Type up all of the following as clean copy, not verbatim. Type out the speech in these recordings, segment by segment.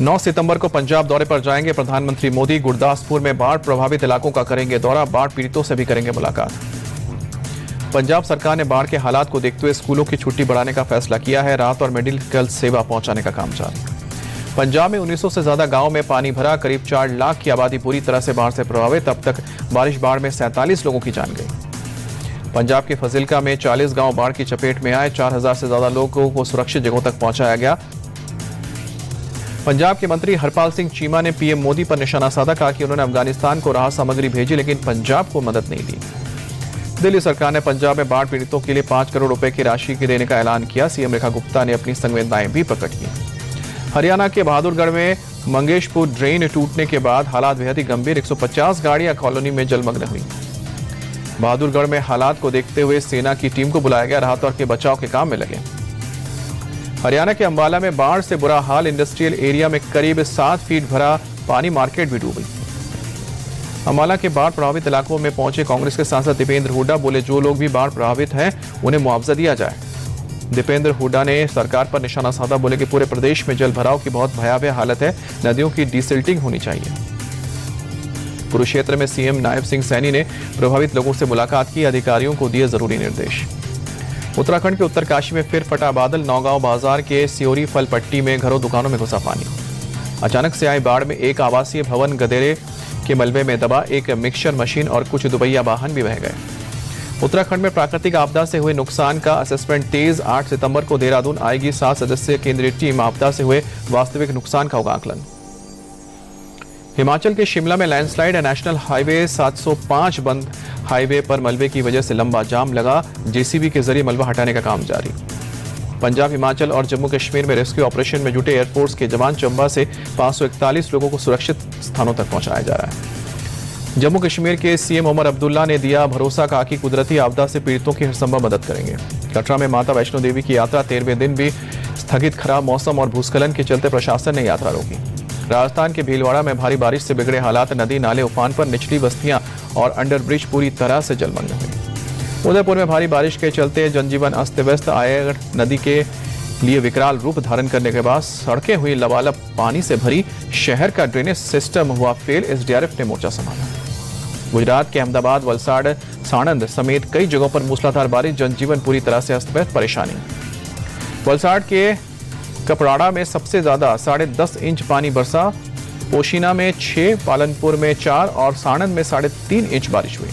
9 सितंबर को पंजाब दौरे पर जाएंगे प्रधानमंत्री मोदी। गुरदासपुर में बाढ़ प्रभावित इलाकों का करेंगे दौरा, बाढ़ पीड़ितों से भी करेंगे मुलाकात। पंजाब सरकार ने बाढ़ के हालात को देखते हुए स्कूलों की छुट्टी बढ़ाने का फैसला किया है। राहत और मेडिकल सेवा पहुंचाने का काम जारी। पंजाब में 1900 से ज्यादा गांव में पानी भरा, करीब 4 लाख की आबादी बुरी तरह से बाढ़ से प्रभावित। अब तक बाढ़ में 47 लोगों की जान गई। पंजाब के फजिल्का में 40 गांव बाढ़ की चपेट में आए। 4000 से ज्यादा लोगों को सुरक्षित जगहों तक पहुंचाया गया। पंजाब के मंत्री हरपाल सिंह चीमा ने पीएम मोदी पर निशाना साधा, कहा कि उन्होंने अफगानिस्तान को राहत सामग्री भेजी लेकिन पंजाब को मदद नहीं दी। दिल्ली सरकार ने पंजाब में बाढ़ पीड़ितों के लिए 5 करोड़ रुपए की राशि की देने का ऐलान किया। सीएम रेखा गुप्ता ने अपनी संवेदनाएं भी प्रकट की। हरियाणा के बहादुरगढ़ में मंगेशपुर ड्रेन टूटने के बाद हालात बेहद ही गंभीर। 150 गाड़ियां कॉलोनी में जलमग्न हुई। बहादुरगढ़ में हालात को देखते हुए सेना की टीम को बुलाया गया, राहत और के बचाव के काम में लगे। हरियाणा के अंबाला में बाढ़ से बुरा हाल। इंडस्ट्रियल एरिया में करीब 7 फीट भरा पानी, मार्केट भी डूबी। अंबाला के बाढ़ प्रभावित इलाकों में पहुंचे कांग्रेस के सांसद दीपेंद्र हुड्डा, बोले जो लोग भी बाढ़ प्रभावित हैं उन्हें मुआवजा दिया जाए। दीपेंद्र हुड्डा ने सरकार पर निशाना साधा, बोले कि पूरे प्रदेश में जल भराव की बहुत भयावह हालत है, नदियों की डिसिल्टिंग होनी चाहिए। कुरुक्षेत्र में सीएम नायब सिंह सैनी ने प्रभावित लोगों से मुलाकात की, अधिकारियों को दिए जरूरी निर्देश। उत्तराखंड के उत्तरकाशी में फिर फटा बादल। नौगांव बाजार के सियोरी फल पट्टी में घरों दुकानों में घुसा पानी। अचानक से आई बाढ़ में एक आवासीय भवन गदेरे के मलबे में दबा, एक मिक्सचर मशीन और कुछ दुपहिया वाहन भी बह गए। उत्तराखंड में प्राकृतिक आपदा से हुए नुकसान का असेसमेंट तेज। 8 सितंबर को देहरादून आएगी 7 सदस्यीय केंद्रीय टीम, आपदा से हुए वास्तविक नुकसान का होगा आकलन। हिमाचल के शिमला में लैंडस्लाइड। नेशनल हाईवे 705 बंद, हाईवे पर मलबे की वजह से लंबा जाम लगा। जेसीबी के जरिए मलबा हटाने का काम जारी। पंजाब, हिमाचल और जम्मू कश्मीर में रेस्क्यू ऑपरेशन में जुटे एयरफोर्स के जवान। चंबा से 541 लोगों को सुरक्षित स्थानों तक पहुंचाया जा रहा है। जम्मू कश्मीर के सीएम उमर अब्दुल्ला ने दिया भरोसा, कहा कि कुदरती आपदा से पीड़ितों की हर संभव मदद करेंगे। कटरा में माता वैष्णो देवी की यात्रा 13वें दिन भी स्थगित। खराब मौसम और भूस्खलन के चलते प्रशासन ने यात्रा रोकी। राजस्थान के भीलवाड़ा में भारी बारिश से बिगड़े हालात। नदी नाले उफान पर, निचली बस्तियां और अंडरब्रिज पूरी तरह से जलमग्न हुई। उदयपुर में भारी बारिश के चलते जनजीवन अस्त व्यस्त। आयगढ़ नदी के लिए विकराल रूप धारण करने के बाद सड़कें हुई लबालब पानी से भरी। शहर का ड्रेनेज सिस्टम हुआ फेल। एसडीआरएफ ने मोर्चा संभाला। गुजरात के अहमदाबाद, वलसाड़, साणंद समेत कई जगहों पर मूसलाधार बारिश। जनजीवन पूरी तरह से अस्त व्यस्त, परेशानी। वलसाड़ के कपराड़ा में सबसे ज्यादा 10.5 इंच पानी बरसा। पोशीना में 6, पालनपुर में 4 और साणंद में 3.5 इंच बारिश हुई।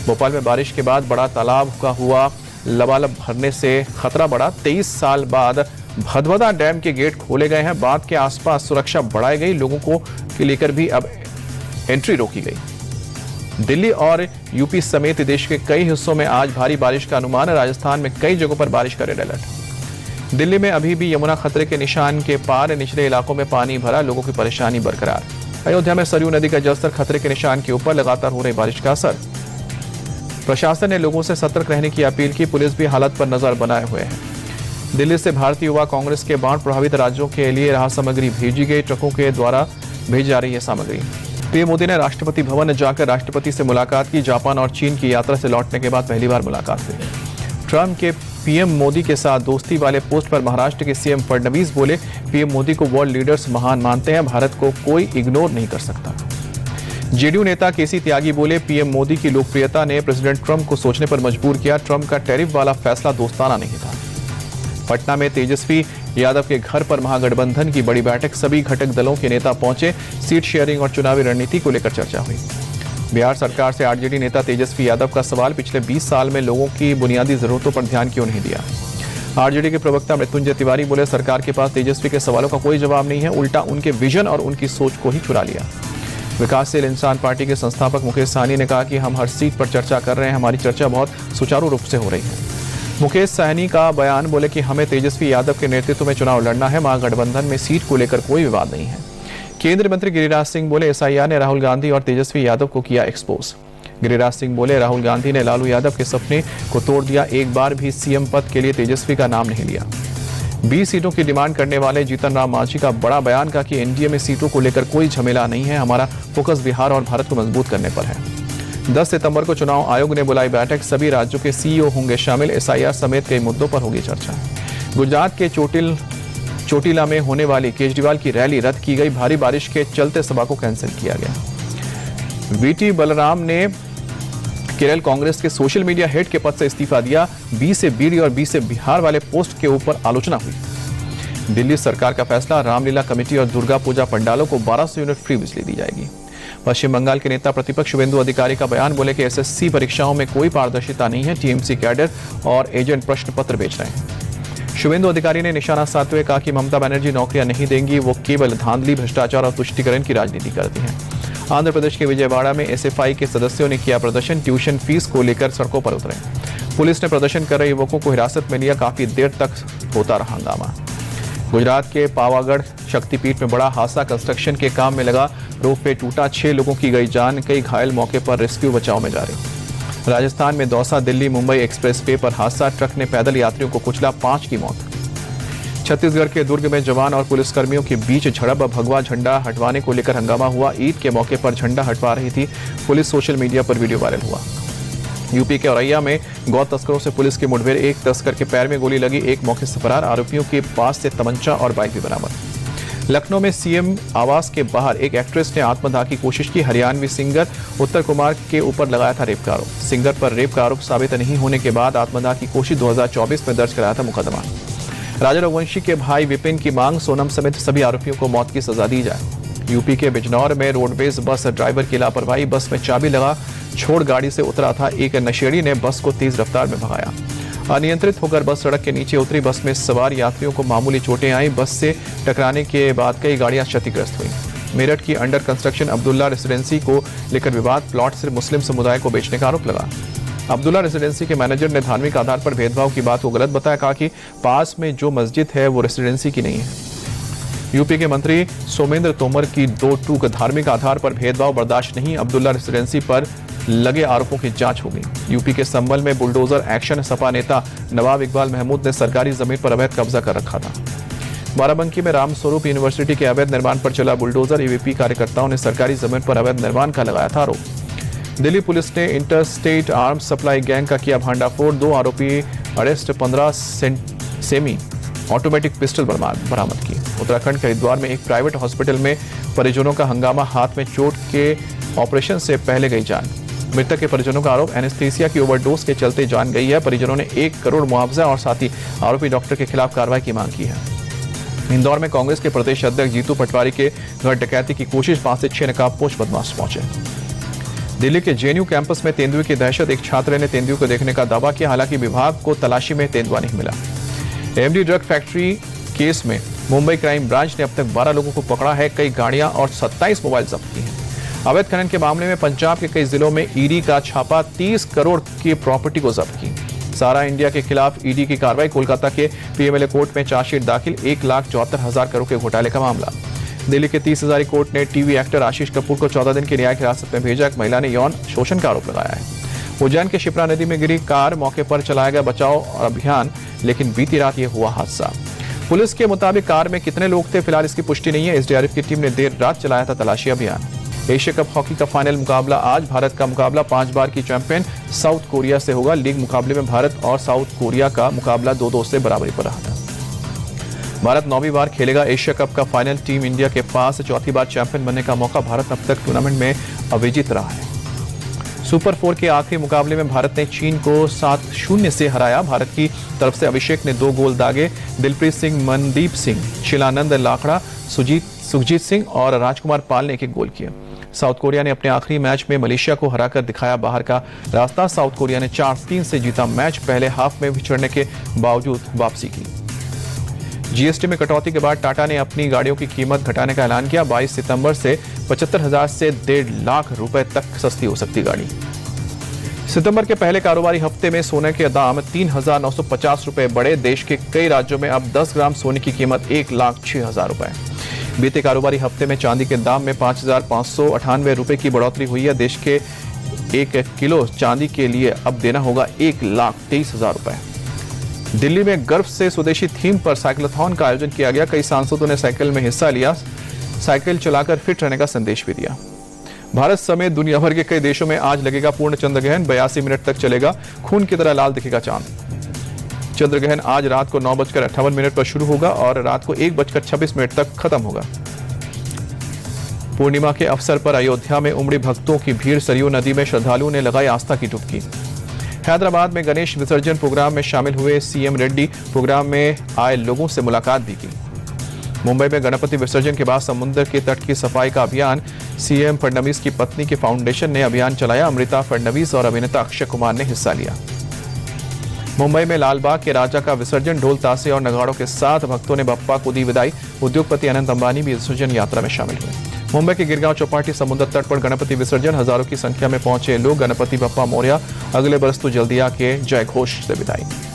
भोपाल में बारिश के बाद बड़ा तालाब का हुआ लबालब भरने से खतरा बढ़ा। 23 साल बाद भदभदा डैम के गेट खोले गए हैं। बांध के आसपास सुरक्षा बढ़ाई गई। लोगों को लेकर भी अब एंट्री रोकी गई। दिल्ली और यूपी समेत देश के कई हिस्सों में आज भारी बारिश का अनुमान है। राजस्थान में कई जगहों पर बारिश का रेड अलर्ट। दिल्ली में अभी भी यमुना खतरे के निशान के पार। निचले इलाकों में पानी भरा, लोगों की परेशानी बरकरार। अयोध्या में सरयू नदी का जलस्तर खतरे के निशान के ऊपर। लगातार हो रही बारिश का असर। प्रशासन ने लोगों से सतर्क रहने की अपील की। पुलिस भी हालत पर नजर बनाए हुए है। दिल्ली से भारतीय युवा कांग्रेस के बाढ़ प्रभावित राज्यों के लिए राहत सामग्री भेजी गई। ट्रकों के द्वारा भेजी जा रही है सामग्री। पीएम मोदी ने राष्ट्रपति भवन जाकर राष्ट्रपति से मुलाकात की। जापान और चीन की यात्रा से लौटने के बाद पहली बार मुलाकात हुई। ट्रंप के पीएम मोदी के साथ दोस्ती वाले पोस्ट पर महाराष्ट्र के सीएम फडणवीस बोले, पीएम मोदी को वर्ल्ड लीडर्स महान मानते हैं, भारत को कोई इग्नोर नहीं कर सकता। जेडीयू नेता केसी त्यागी बोले, पीएम मोदी की लोकप्रियता ने प्रेसिडेंट ट्रंप को सोचने पर मजबूर किया। ट्रंप का टैरिफ वाला फैसला दोस्ताना नहीं था। पटना में तेजस्वी यादव के घर पर महागठबंधन की बड़ी बैठक। सभी घटक दलों के नेता पहुंचे। सीट शेयरिंग और चुनावी रणनीति को लेकर चर्चा हुई। बिहार सरकार से आरजेडी नेता तेजस्वी यादव का सवाल, पिछले 20 साल में लोगों की बुनियादी जरूरतों पर ध्यान क्यों नहीं दिया। आरजेडी के प्रवक्ता मृत्युंजय तिवारी बोले, सरकार के पास तेजस्वी के सवालों का कोई जवाब नहीं है, उल्टा उनके विजन और उनकी सोच को ही चुरा लिया। विकासशील इंसान पार्टी के संस्थापक मुकेश सहनी ने कहा कि हम हर सीट पर चर्चा कर रहे हैं, हमारी चर्चा बहुत सुचारू रूप से हो रही है। मुकेश सहनी का बयान, बोले कि हमें तेजस्वी यादव के नेतृत्व में चुनाव लड़ना है, महागठबंधन में सीट को लेकर कोई विवाद नहीं है। केंद्रीय मंत्री गिरिराज सिंह बोले, एसआईआर ने राहुल गांधी और तेजस्वी यादव को किया एक्सपोज। गिरिराज सिंह बोले, राहुल गांधी ने लालू यादव के सपने को तोड़ दिया, एक बार भी सीएम पद के लिए तेजस्वी का नाम नहीं लिया। 20 सीटों की डिमांड करने वाले जीतन राम मांझी का बड़ा बयान, कहा कि एनडीए में सीटों को लेकर कोई झमेला नहीं है, हमारा फोकस बिहार और भारत को मजबूत करने पर है। 10 सितंबर को चुनाव आयोग ने बुलाई बैठक, सभी राज्यों के सीईओ होंगे शामिल। एसआईआर समेत कई मुद्दों पर होगी चर्चा। गुजरात के चोटिला में होने वाली केजरीवाल की रैली रद्द की गई। भारी बारिश के चलते सभा को कैंसिल किया गया। वीटी बलराम ने केरल कांग्रेस के सोशल मीडिया हेड के पद से इस्तीफा दिया। बी से बीडी और बी से बिहार वाले पोस्ट के ऊपर आलोचना हुई। दिल्ली सरकार का फैसला, रामलीला कमेटी और दुर्गा पूजा पंडालों को 1200 यूनिट फ्री बिजली दी जाएगी। पश्चिम बंगाल के नेता प्रतिपक्ष शुभेंदु अधिकारी का बयान, बोले कि एसएससी परीक्षाओं में कोई पारदर्शिता नहीं है। टीएमसी कैडर और एजेंट प्रश्न पत्र बेच रहे हैं। शुभेंदु अधिकारी ने निशाना साधते हुए कहा कि ममता बनर्जी नौकरियां नहीं देंगी, वो केवल धांधली, भ्रष्टाचार और तुष्टीकरण की राजनीति करती हैं। आंध्र प्रदेश के विजयवाड़ा में एसएफआई के सदस्यों ने किया प्रदर्शन। ट्यूशन फीस को लेकर सड़कों पर उतरे। पुलिस ने प्रदर्शन कर रहे युवकों को हिरासत में लिया। काफी देर तक होता रहा हंगामा। गुजरात के पावागढ़ शक्तिपीठ में बड़ा हादसा, कंस्ट्रक्शन के काम में लगा रोपवे टूटा, 6 लोगों की गई जान, कई घायल, मौके पर रेस्क्यू बचाव में जारी। राजस्थान में दौसा दिल्ली मुंबई एक्सप्रेस वे पर हादसा, ट्रक ने पैदल यात्रियों को कुचला, 5 की मौत। छत्तीसगढ़ के दुर्ग में जवान और पुलिसकर्मियों के बीच झड़प, भगवा झंडा हटवाने को लेकर हंगामा हुआ। ईद के मौके पर झंडा हटवा रही थी पुलिस, सोशल मीडिया पर वीडियो वायरल हुआ। यूपी के औरैया में गौ तस्करों से पुलिस की मुठभेड़, एक तस्कर के पैर में गोली लगी, एक मौके से फरार। आरोपियों के पास से तमंचा और बाइक भी बरामद। लखनऊ में सीएम आवास के बाहर एक एक्ट्रेस ने आत्मदाह की कोशिश की। हरियाणवी सिंगर उत्तर कुमार के ऊपर लगाया था रेप का आरोप। सिंगर पर रेप का आरोप साबित नहीं होने के बाद आत्मदाह की कोशिश 2024 में दर्ज कराया था मुकदमा। राजा रघुवंशी के भाई विपिन की मांग, सोनम समेत सभी आरोपियों को मौत की सजा दी जाए। यूपी के बिजनौर में रोडवेज बस ड्राइवर की लापरवाही, बस में चाबी लगा छोड़ गाड़ी से उतरा था एक नशेड़ी ने बस को तेज रफ्तार में भगाया। अनियंत्रित होकर बस सड़क के नीचे उतरी। बस में सवार यात्रियों को मामूली चोटें आई। बस से टकराने के बाद कई गाड़ियां क्षतिग्रस्त हुई। मेरठ की अंडर कंस्ट्रक्शन अब्दुल्ला रेसिडेंसी को लेकर विवाद, प्लॉट से मुस्लिम समुदाय को बेचने का आरोप लगा। अब्दुल्ला रेसिडेंसी के मैनेजर ने धार्मिक आधार पर भेदभाव की बात को गलत बताया। कहा कि पास में जो मस्जिद है वो रेसिडेंसी की नहीं है। यूपी के मंत्री सोमेंद्र तोमर की 2 टूक, धार्मिक आधार पर भेदभाव बर्दाश्त नहीं, अब्दुल्ला रेसिडेंसी पर लगे आरोपों की जांच होगी। यूपी के संभल में बुलडोजर एक्शन, सपा नेता नवाब इकबाल महमूद ने सरकारी जमीन पर अवैध कब्जा कर रखा था। बाराबंकी में रामस्वरूप यूनिवर्सिटी के अवैध निर्माण पर चला बुलडोजर, ईवीपी कार्यकर्ताओं ने सरकारी जमीन पर अवैध निर्माण का लगाया था आरोप। दिल्ली पुलिस ने इंटरस्टेट आर्म्स सप्लाई गैंग का किया भांडाफोड़, 2 आरोपी अरेस्ट, 15 सेमी ऑटोमेटिक पिस्टल बरामद की। उत्तराखंड के हरिद्वार में एक प्राइवेट हॉस्पिटल में परिजनों का हंगामा, हाथ में चोट के ऑपरेशन से पहले गई जान। मृतक के परिजनों का आरोप, एनेस्थीसिया की ओवरडोज के चलते जान गई है। परिजनों ने 1 करोड़ मुआवजा और साथ ही आरोपी डॉक्टर के खिलाफ कार्रवाई की मांग की है। इंदौर में कांग्रेस के प्रदेश अध्यक्ष जीतू पटवारी के घर डकैती की कोशिश, 5 से 6 नकाबपोश बदमाश पहुंचे। दिल्ली के जेएनयू कैंपस में तेंदुए की दहशत, एक छात्र ने तेंदुए को देखने का दावा किया, हालांकि विभाग को तलाशी में तेंदुआ नहीं मिला। एमडी ड्रग फैक्ट्री केस में मुंबई क्राइम ब्रांच ने अब तक 12 लोगों को पकड़ा है, कई गाड़ियां और 27 मोबाइल जब्त किए हैं। अवैध खनन के मामले में पंजाब के कई जिलों में ईडी का छापा, 30 करोड़ की प्रॉपर्टी को जब्त की। सारा इंडिया के खिलाफ ईडी की कार्रवाई, कोलकाता के पीएमएलए कोर्ट में चार्जशीट दाखिल, 1,74,000 करोड़ के घोटाले का मामला। दिल्ली के 30 हजारी कोर्ट ने टीवी एक्टर आशीष कपूर को 14 दिन की न्यायिक हिरासत में भेजा। एक महिला ने यौन शोषण का आरोप लगाया है। उज्जैन के शिप्रा नदी में गिरी कार, मौके पर चलाया गया बचाव अभियान, लेकिन बीती रात यह हुआ हादसा। पुलिस के मुताबिक कार में कितने लोग थे फिलहाल इसकी पुष्टि नहीं है। एसडीआरएफ की टीम ने देर रात चलाया था तलाशी अभियान। एशिया कप हॉकी का फाइनल मुकाबला आज, भारत का मुकाबला 5 बार की चैंपियन साउथ कोरिया से होगा। लीग मुकाबले में भारत और साउथ कोरिया का मुकाबला 2-2 से बराबरी पर रहा था। भारत 9वीं बार खेलेगा एशिया कप का फाइनल। टीम इंडिया के पास 4थी बार चैंपियन बनने का मौका। भारत अब तक टूर्नामेंट में अविजित रहा है। सुपर 4 के आखिरी मुकाबले में भारत ने चीन को 7-0 से हराया। भारत की तरफ से अभिषेक ने 2 गोल दागे। दिलप्रीत सिंह, मनदीप सिंह, शिलानंद लाखड़ा, सुखजीत सिंह और राजकुमार पाल ने 1-1 गोल किए। साउथ कोरिया ने अपने आखिरी मैच में मलेशिया को हराकर दिखाया बाहर का रास्ता। साउथ कोरिया ने 4-3 से जीता मैच। पहले हाफ में बिछड़ने के बावजूद वापसी की। जीएसटी में कटौती के बाद टाटा ने अपनी गाड़ियों की कीमत घटाने का ऐलान किया। 22 सितंबर से 75,000 से 1.5 लाख रुपए तक सस्ती हो सकती गाड़ी। सितंबर के पहले कारोबारी हफ्ते में सोने के दाम 3,950 रुपए बढ़े। देश के कई राज्यों में अब 10 ग्राम सोने की कीमत 1,06,000 रुपए। बीते कारोबारी हफ्ते में चांदी के दाम में 5,598 रुपए की बढ़ोतरी हुई है। देश के 1 किलो चांदी के लिए अब देना होगा 1,23,000 रुपए। दिल्ली में गर्व से स्वदेशी थीम पर साइक्लोथॉन का आयोजन किया गया। कई सांसदों ने साइकिल में हिस्सा लिया, साइकिल चलाकर फिट रहने का संदेश भी दिया। भारत समेत दुनिया भर के कई देशों में आज लगेगा पूर्ण चंद्र ग्रहण। 82 मिनट तक चलेगा। खून की तरह लाल दिखेगा चांद। चंद्रग्रहण आज रात को 9:58 पर शुरू होगा और रात को 1:26 तक खत्म होगा। पूर्णिमा के अवसर पर अयोध्या में उमड़ी भक्तों की भीड़, सरयू नदी में श्रद्धालुओं ने लगाई आस्था की डुबकी। हैदराबाद में गणेश विसर्जन प्रोग्राम में शामिल हुए सीएम रेड्डी, प्रोग्राम में आए लोगों से मुलाकात भी की। मुंबई में गणपति विसर्जन के बाद समुद्र के तट की सफाई का अभियान, सीएम फडणवीस की पत्नी के फाउंडेशन ने अभियान चलाया। अमृता फडणवीस और अभिनेता अक्षय कुमार ने हिस्सा लिया। मुंबई में लालबाग के राजा का विसर्जन ढोल ताशे और नगाड़ों के साथ भक्तों ने बप्पा को दी विदाई। उद्योगपति अनंत अंबानी भी विसर्जन यात्रा में शामिल हुए। मुंबई के गिरगांव चौपाटी समुद्र तट पर गणपति विसर्जन, हजारों की संख्या में पहुंचे लोग। गणपति बप्पा मोरया, अगले बरस तो जल्दी आके जय घोष से विदाई।